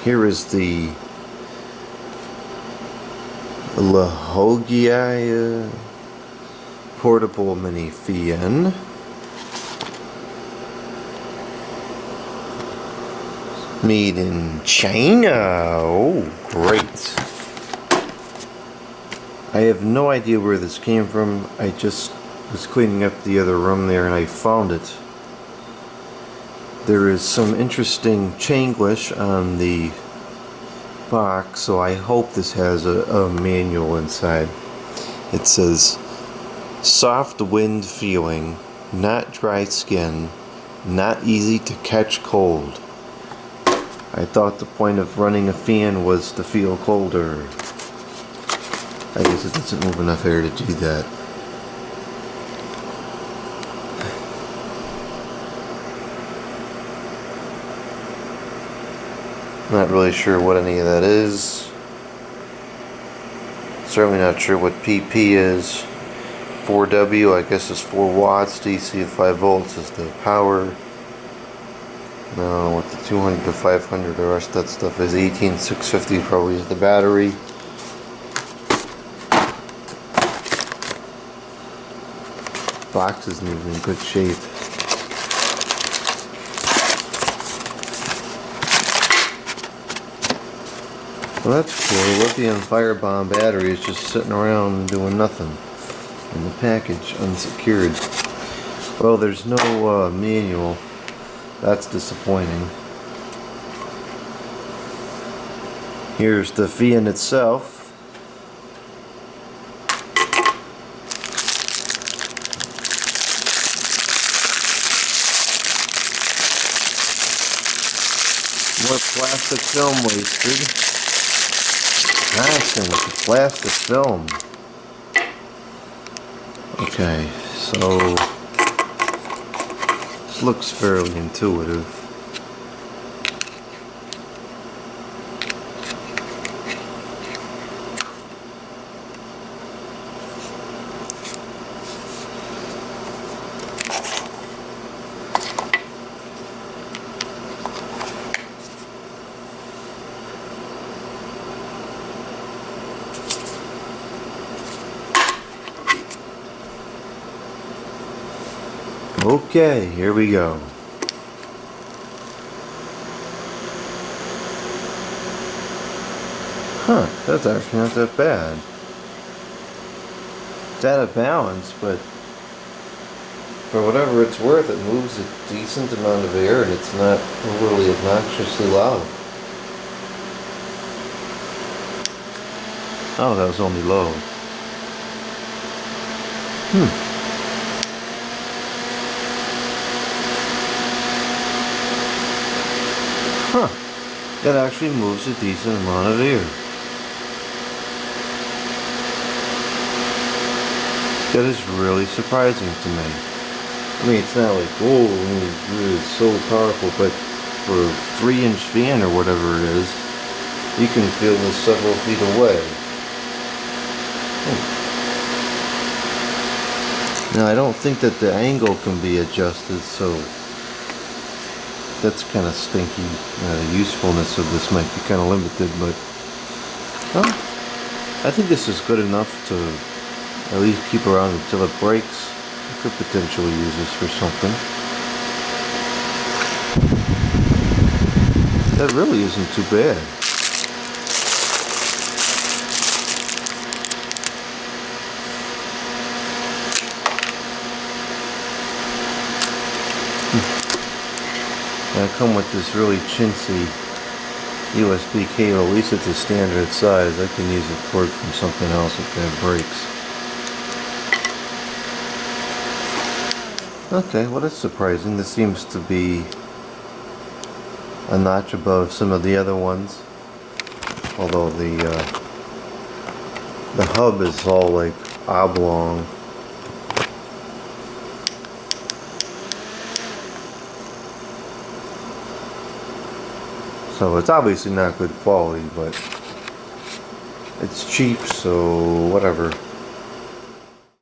Here is the Lehogai Portable Mini Fan. Made in China. Oh, great. I have no idea where this came from. I just was cleaning up the other room there and I found it. There is some interesting Chinglish on the box, so I hope this has a manual inside. It says, soft wind feeling, not dry skin, not easy to catch cold. I thought the point of running a fan was to feel colder. I guess it doesn't move enough air to do that. Not really sure what any of that is. Certainly not sure what PP is. 4W, I guess is 4 watts. DC of 5 volts is the power. No, what the 200 to 500, the rest of that stuff is 18650 probably is the battery. Box isn't even in good shape. Well, that's cool. The lithium firebomb battery is just sitting around doing nothing in the package, unsecured. Well, there's no manual. That's disappointing. Here's the fan itself. More plastic film wasted. Nice, and it's a plastic film. Okay, so this looks fairly intuitive. Okay, here we go. Huh, that's actually not that bad. It's out of balance, but for whatever it's worth, it moves a decent amount of air and it's not overly obnoxiously loud. Oh, that was only low. Huh, that actually moves a decent amount of air. That is really surprising to me. I mean, it's not like, oh, it's so powerful, but for a 3-inch fan or whatever it is, you can feel this several feet away. Now, I don't think that the angle can be adjusted, so that's kind of stinky. The usefulness of this might be kind of limited, but well, I think this is good enough to at least keep around until it breaks. I could potentially use this for something. That really isn't too bad. I come with this really chintzy USB cable. At least it's a standard size. I can use a cord from something else if that breaks. Okay, well, that's surprising. This seems to be a notch above some of the other ones. Although the hub is all like oblong. So it's obviously not good quality, but it's cheap, so whatever.